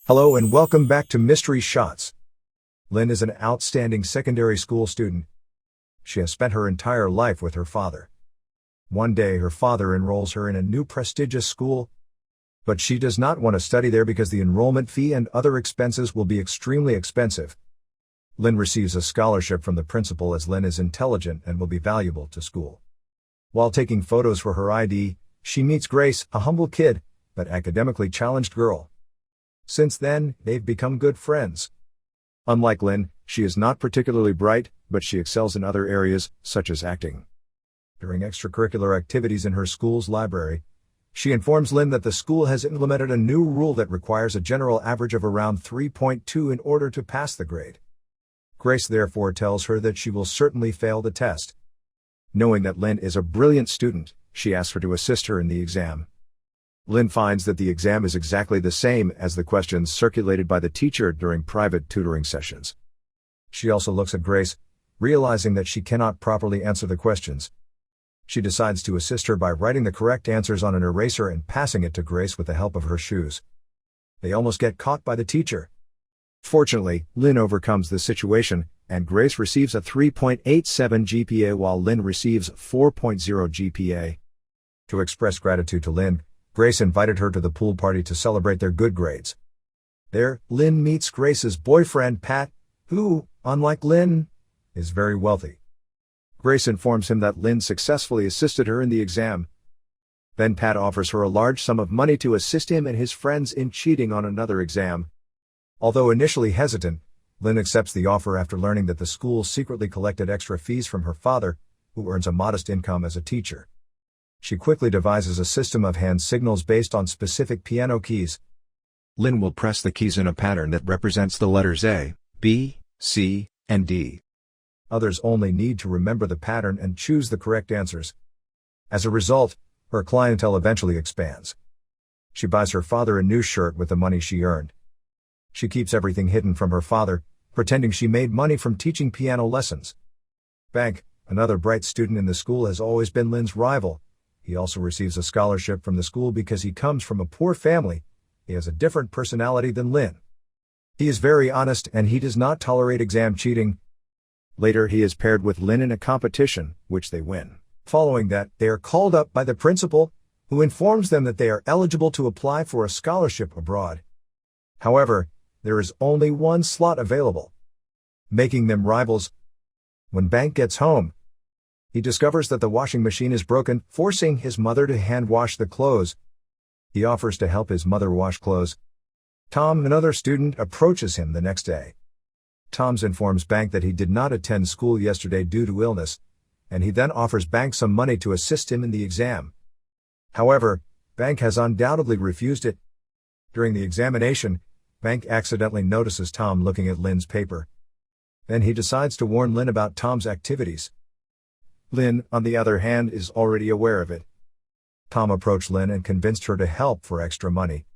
Hello and welcome back to Mystery Shots. Lynn is an outstanding secondary school student. She has spent her entire life with her father. One day her father enrolls her in a new prestigious school, but she does not want to study there because the enrollment fee and other expenses will be extremely expensive. Lynn receives a scholarship from the principal as Lynn is intelligent and will be valuable to school. While taking photos for her ID, she meets Grace, a humble kid, but academically challenged girl. Since then, they've become good friends. Unlike Lynn, she is not particularly bright, but she excels in other areas, such as acting. During extracurricular activities in her school's library, she informs Lynn that the school has implemented a new rule that requires a general average of around 3.2 in order to pass the grade. Grace therefore tells her that she will certainly fail the test. Knowing that Lynn is a brilliant student, she asks her to assist her in the exam. Lynn finds that the exam is exactly the same as the questions circulated by the teacher during private tutoring sessions. She also looks at Grace, realizing that she cannot properly answer the questions. She decides to assist her by writing the correct answers on an eraser and passing it to Grace with the help of her shoes. They almost get caught by the teacher. Fortunately, Lynn overcomes the situation, and Grace receives a 3.87 GPA while Lynn receives 4.0 GPA. To express gratitude to Lynn, Grace invited her to the pool party to celebrate their good grades. There, Lynn meets Grace's boyfriend Pat, who, unlike Lynn, is very wealthy. Grace informs him that Lynn successfully assisted her in the exam. Then Pat offers her a large sum of money to assist him and his friends in cheating on another exam. Although initially hesitant, Lynn accepts the offer after learning that the school secretly collected extra fees from her father, who earns a modest income as a teacher. She quickly devises a system of hand signals based on specific piano keys. Lynn will press the keys in a pattern that represents the letters A, B, C, and D. Others only need to remember the pattern and choose the correct answers. As a result, her clientele eventually expands. She buys her father a new shirt with the money she earned. She keeps everything hidden from her father, pretending she made money from teaching piano lessons. Bank, another bright student in the school, has always been Lynn's rival. He also receives a scholarship from the school because he comes from a poor family. He has a different personality than Lynn. He is very honest and he does not tolerate exam cheating. Later he is paired with Lynn in a competition, which they win. Following that, they are called up by the principal, who informs them that they are eligible to apply for a scholarship abroad. However, there is only one slot available, making them rivals. When Bank gets home, he discovers that the washing machine is broken, forcing his mother to hand wash the clothes. He offers to help his mother wash clothes. Tom, another student, approaches him the next day. Tom informs Bank that he did not attend school yesterday due to illness, and he then offers Bank some money to assist him in the exam. However, Bank has undoubtedly refused it. During the examination, Bank accidentally notices Tom looking at Lynn's paper. Then he decides to warn Lynn about Tom's activities. Lynn, on the other hand, is already aware of it. Tom approached Lynn and convinced her to help for extra money.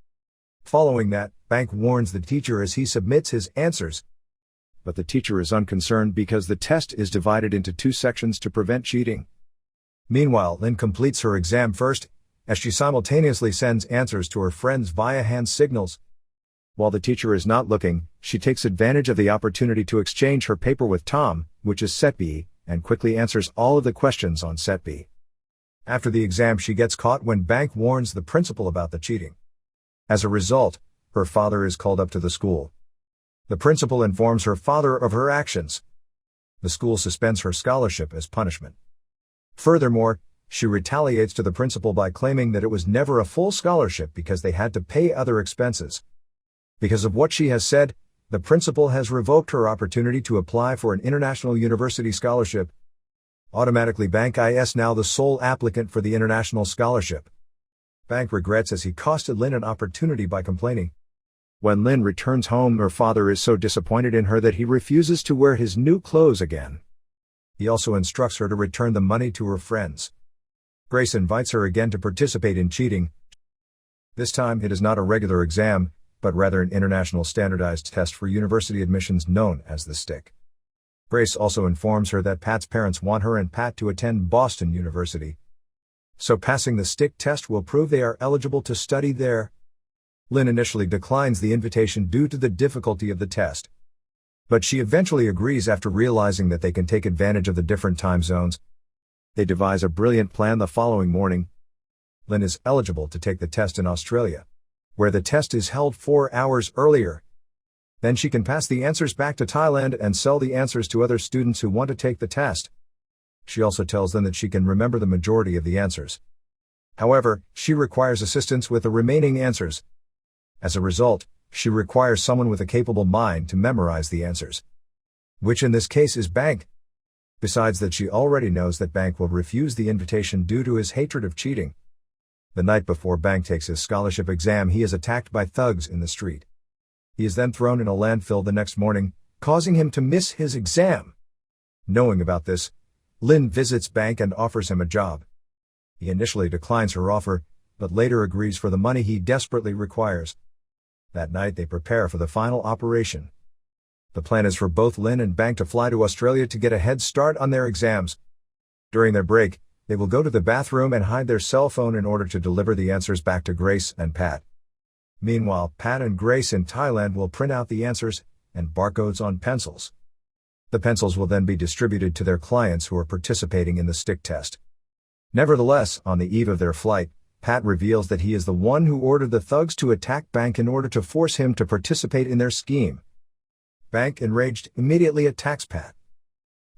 Following that, Bank warns the teacher as he submits his answers. But the teacher is unconcerned because the test is divided into two sections to prevent cheating. Meanwhile, Lynn completes her exam first, as she simultaneously sends answers to her friends via hand signals. While the teacher is not looking, she takes advantage of the opportunity to exchange her paper with Tom, which is set B, and quickly answers all of the questions on set B. After the exam, she gets caught when Bank warns the principal about the cheating. As a result, her father is called up to the school. The principal informs her father of her actions. The school suspends her scholarship as punishment. Furthermore, she retaliates to the principal by claiming that it was never a full scholarship because they had to pay other expenses. Because of what she has said, the principal has revoked her opportunity to apply for an international university scholarship. Automatically, Bank is now the sole applicant for the international scholarship. Bank regrets as he costed Lynn an opportunity by complaining. When Lynn returns home, her father is so disappointed in her that he refuses to wear his new clothes again. He also instructs her to return the money to her friends. Grace invites her again to participate in cheating. This time it is not a regular exam, but rather an international standardized test for university admissions known as the STIC. Grace also informs her that Pat's parents want her and Pat to attend Boston University. So passing the STIC test will prove they are eligible to study there. Lynn initially declines the invitation due to the difficulty of the test. But she eventually agrees after realizing that they can take advantage of the different time zones. They devise a brilliant plan the following morning. Lynn is eligible to take the test in Australia, where the test is held 4 hours earlier. Then she can pass the answers back to Thailand and sell the answers to other students who want to take the test. She also tells them that she can remember the majority of the answers. However, she requires assistance with the remaining answers. As a result, she requires someone with a capable mind to memorize the answers, which in this case is Bank. Besides that, she already knows that Bank will refuse the invitation due to his hatred of cheating. The night before Bank takes his scholarship exam, he is attacked by thugs in the street. He is then thrown in a landfill the next morning, causing him to miss his exam. Knowing about this, Lynn visits Bank and offers him a job. He initially declines her offer, but later agrees for the money he desperately requires. That night they prepare for the final operation. The plan is for both Lynn and Bank to fly to Australia to get a head start on their exams. During their break, they will go to the bathroom and hide their cell phone in order to deliver the answers back to Grace and Pat. Meanwhile, Pat and Grace in Thailand will print out the answers and barcodes on pencils. The pencils will then be distributed to their clients who are participating in the stick test. Nevertheless, on the eve of their flight, Pat reveals that he is the one who ordered the thugs to attack Bank in order to force him to participate in their scheme. Bank, enraged, immediately attacks Pat.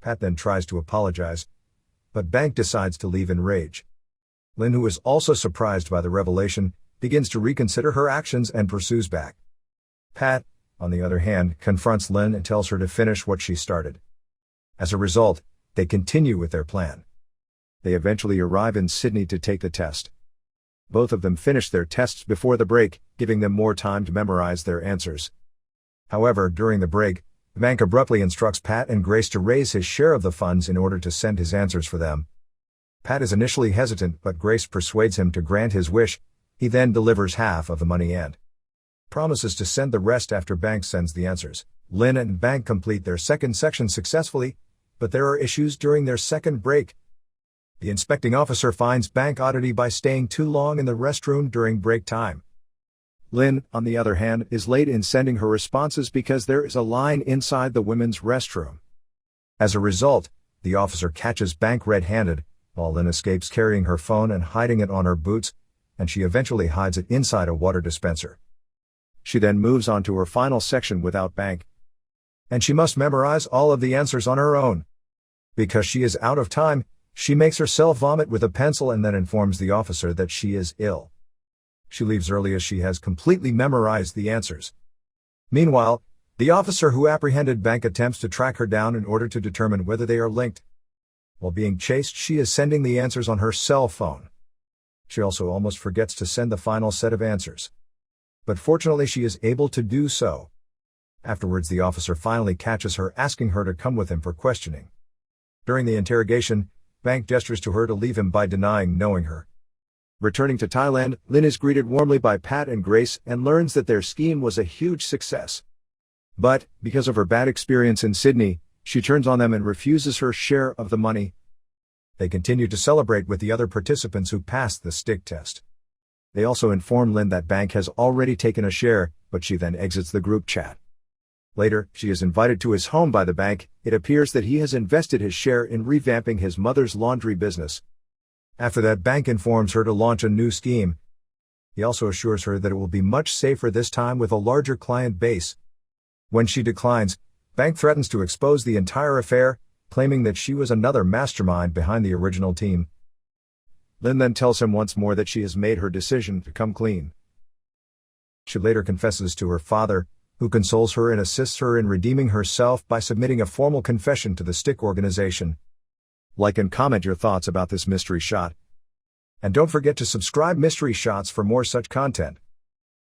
Pat then tries to apologize, but Bank decides to leave in rage. Lynn, who is also surprised by the revelation, begins to reconsider her actions and pursues back. Pat, on the other hand, confronts Lynn and tells her to finish what she started. As a result, they continue with their plan. They eventually arrive in Sydney to take the test. Both of them finish their tests before the break, giving them more time to memorize their answers. However, during the break, Bank abruptly instructs Pat and Grace to raise his share of the funds in order to send his answers for them. Pat is initially hesitant, but Grace persuades him to grant his wish. He then delivers half of the money and promises to send the rest after Bank sends the answers. Lynn and Bank complete their second section successfully, but there are issues during their second break. The inspecting officer finds Bank oddity by staying too long in the restroom during break time. Lynn, on the other hand, is late in sending her responses because there is a line inside the women's restroom. As a result, the officer catches Bank red-handed, while Lynn escapes carrying her phone and hiding it on her boots, and she eventually hides it inside a water dispenser. She then moves on to her final section without Bank, and she must memorize all of the answers on her own. Because she is out of time, she makes herself vomit with a pencil and then informs the officer that she is ill. She leaves early as she has completely memorized the answers. Meanwhile, the officer who apprehended Bank attempts to track her down in order to determine whether they are linked. While being chased, she is sending the answers on her cell phone. She also almost forgets to send the final set of answers. But fortunately she is able to do so. Afterwards, the officer finally catches her, asking her to come with him for questioning. During the interrogation, Bank gestures to her to leave him by denying knowing her. Returning to Thailand, Lynn is greeted warmly by Pat and Grace and learns that their scheme was a huge success. But, because of her bad experience in Sydney, she turns on them and refuses her share of the money. They continue to celebrate with the other participants who passed the stick test. They also inform Lynn that Bank has already taken a share, but she then exits the group chat. Later, she is invited to his home by the Bank. It appears that he has invested his share in revamping his mother's laundry business. After that, Bank informs her to launch a new scheme. He also assures her that it will be much safer this time with a larger client base. When she declines, Bank threatens to expose the entire affair, claiming that she was another mastermind behind the original team. Lynn then tells him once more that she has made her decision to come clean. She later confesses to her father, who consoles her and assists her in redeeming herself by submitting a formal confession to the Stick organization. Like and comment your thoughts about this mystery shot. And don't forget to subscribe Mystery Shots for more such content.